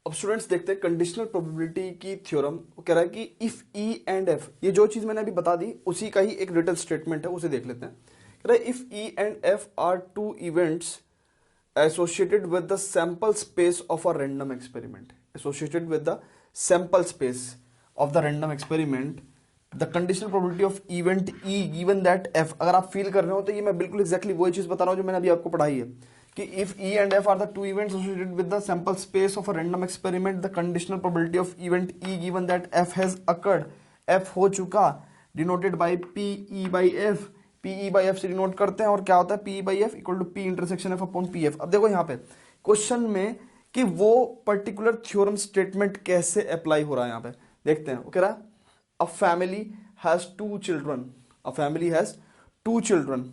अब स्टूडेंट्स देखते हैं कंडीशनल प्रोबेबिलिटी की थ्योरम। वो कह रहा है कि इफ ई एंड एफ, ये जो चीज मैंने अभी बता दी उसी का ही एक रिटन स्टेटमेंट है, उसे देख लेते हैं। कह रहा है if E and F are two events associated with the sample space of a random experiment, associated with the sample space of the random experiment, the conditional probability of event E given that F, अगर आप feel कर रहे हो तो ये मैं बिल्कुल exactly वही चीज बता रहा हूँ जो मैंने अभी आपको पढ़ाई है कि if E and F are the two events associated with the sample space of a random experiment, the conditional probability of event E given that F has occurred, F हो चुका, denoted by PE by F, PE by F से denote करते हैं और क्या होता है PE by F equal to P intersection F upon P F. अब देखो यहाँ पे क्वेश्चन में कि वो पर्टिकुलर थ्योरम स्टेटमेंट कैसे अप्लाई हो रहा है, यहाँ पे देखते हैं। वो कह रहा है a family has two children, a family has two children,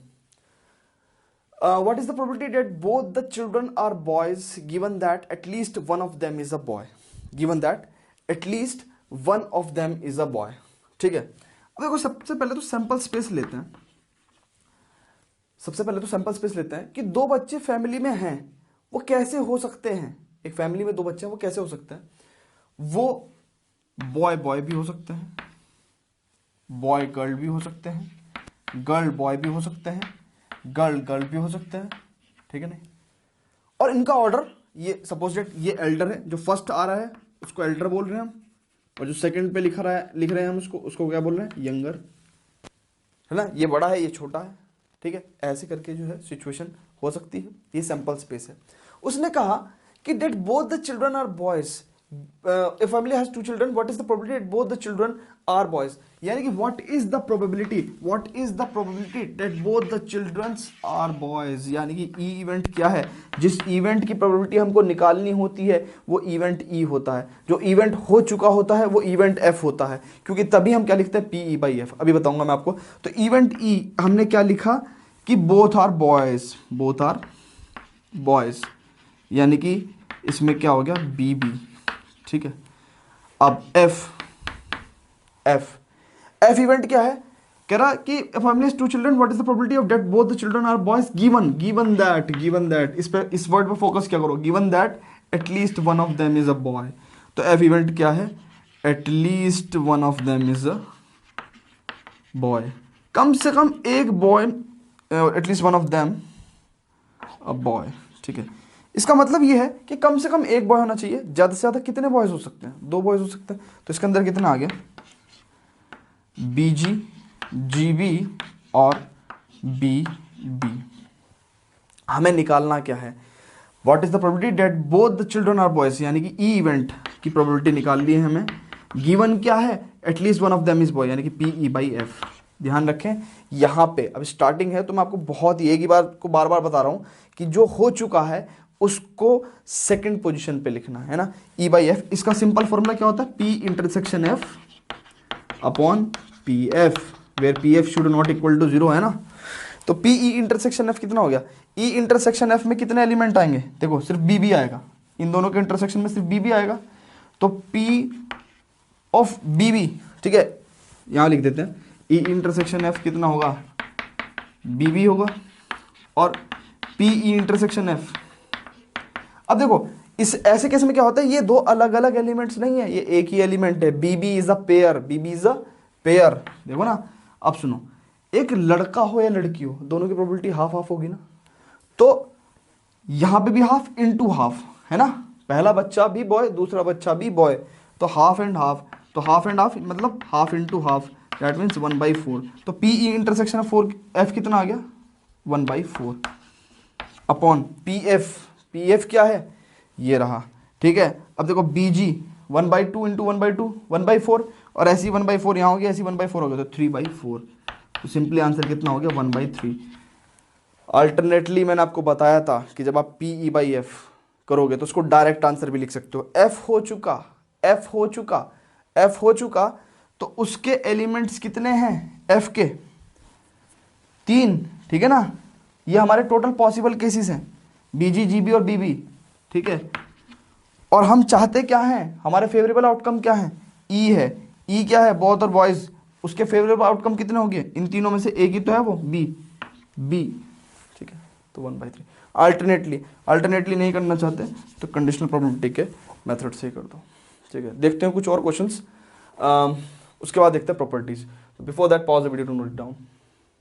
what is the probability that both the children are boys given that at least one of them is a boy, given that at least one of them is a boy। ठीक है, अब देखो सबसे पहले तो sample space लेते हैं, सबसे पहले तो सैंपल स्पेस लेते हैं कि दो बच्चे फैमिली में हैं वो कैसे हो सकते हैं, एक फैमिली में दो बच्चे हैं वो कैसे हो सकते हैं, वो बॉय बॉय भी हो सकते हैं, बॉय गर्ल भी हो सकते हैं, गर्ल बॉय भी हो सकते हैं, गर्ल गर्ल भी हो सकते हैं, ठीक है नहीं। और इनका ऑर्डर ये सपोज डेट ये एल्डर है, जो फर्स्ट आ रहा है उसको एल्डर बोल रहे हैं हम, और जो सेकंड पे लिख रहे हैं हम उसको क्या बोल रहे हैं, यंगर, है ना। ये बड़ा है ये छोटा है, ठीक है, ऐसे करके जो है सिचुएशन हो सकती है, ये सैंपल स्पेस है। उसने कहा कि that both the children are boys, if family has two children what is the probability that both the children are boys, यानी कि what is the probability that both the children are boys, यानी कि ई event क्या है, जिस event की probability हमको निकालनी होती है वो इवेंट ई होता है, जो इवेंट हो चुका होता है वो इवेंट एफ होता है, क्योंकि तभी हम क्या लिखते हैं पी ई बाई एफ, अभी बताऊंगा मैं आपको। तो इवेंट ई हमने क्या लिखा कि बोथ आर बॉयज, यानी कि इसमें क्या हो गया बी बी, ठीक है। अब एफ इवेंट क्या है, कह रहा कि family has two children what is the probability of that both the children are boys given that इस वर्ड पे फोकस क्या करो, given that at least one of them is a boy. तो एफ इवेंट क्या है, at least one of them is a boy, कम से कम एक boy, at least one of them a boy, ठीक है। इसका मतलब ये है कि कम से कम एक बॉय होना चाहिए, ज्यादा से ज्यादा कितने बॉयज हो सकते हैं, दो बॉयज हो सकते हैं। तो इसके अंदर कितना आ गया, बीजी जीबी और बी बी। हमें निकालना क्या है, what is the probability that both the children are boys, यानी कि ई इवेंट की प्रोबेबिलिटी निकाल ली है हमें। गिवन क्या है, at least one of them is boy, यानी कि पी ई बाई एफ। ध्यान रखें यहाँ पे अब स्टार्टिंग है तो मैं आपको बहुत ही एक ही बार को बार बार बता रहा हूँ कि जो हो चुका है उसको सेकंड पोजीशन पे लिखना है ना, ई बाई एफ। इसका सिंपल फॉर्मूला क्या होता है, P intersection F upon P F, where P F should not equal to 0, है ना। तो पी ई इंटरसेक्शन एफ कितना हो गया, ई इंटरसेक्शन एफ में कितने एलिमेंट आएंगे, देखो सिर्फ बी बी आएगा, इन दोनों के इंटरसेक्शन में सिर्फ बी बी आएगा, तो पी ऑफ बी बी, ठीक है, यहां लिख देते हैं ई इंटरसेक्शन एफ कितना होगा, बी बी होगा, और पी ई इंटरसेक्शन एफ। अब देखो इस ऐसे केस में क्या होता है, ये दो अलग अलग एलिमेंट्स नहीं है, ये एक ही एलिमेंट है, BB is a pair, BB is a pair. देखो ना, अब सुनो, एक लड़का हो या लड़की हो दोनों की प्रोबेबिलिटी हाफ हाफ होगी ना, तो यहां पे भी हाफ इनटू हाफ, है ना, पहला बच्चा भी बॉय दूसरा बच्चा भी बॉय, तो हाफ एंड हाफ, तो हाफ एंड हाफ मतलब half into half, that means 1/4। तो P E intersection of F कितना आ गया, 1/4 अपॉन पी एफ क्या है, ये रहा, ठीक है। अब देखो बीजी 1/2 इंटू 1/2 1/4, और ऐसी 1/4 यहाँ हो गया, ऐसी 1/4 हो गया, तो 3/4। तो सिंपली आंसर कितना हो गया, 1/3। अल्टरनेटली मैंने आपको बताया था कि जब आप पी ई बाई एफ करोगे तो उसको डायरेक्ट आंसर भी लिख सकते हो। एफ हो चुका तो उसके एलिमेंट्स कितने हैं, एफ के 3, ठीक है ना। ये हमारे टोटल पॉसिबल केसेस हैं, बीजी जीबी और बीबी, ठीक है। और हम चाहते क्या हैं, हमारे फेवरेबल आउटकम क्या है, ई है, ई क्या है, बोथ और बॉयज, उसके फेवरेबल आउटकम कितने हो गए, इन तीनों में से एक ही तो है वो बी, ठीक है। तो तो 1/3। अल्टरनेटली नहीं करना चाहते तो कंडीशनल प्रोबेबिलिटी के मेथड से ही कर दो। ठीक है, देखते हैं कुछ और क्वेश्चंस, उसके बाद देखते हैं properties. Before that pause the video to note down.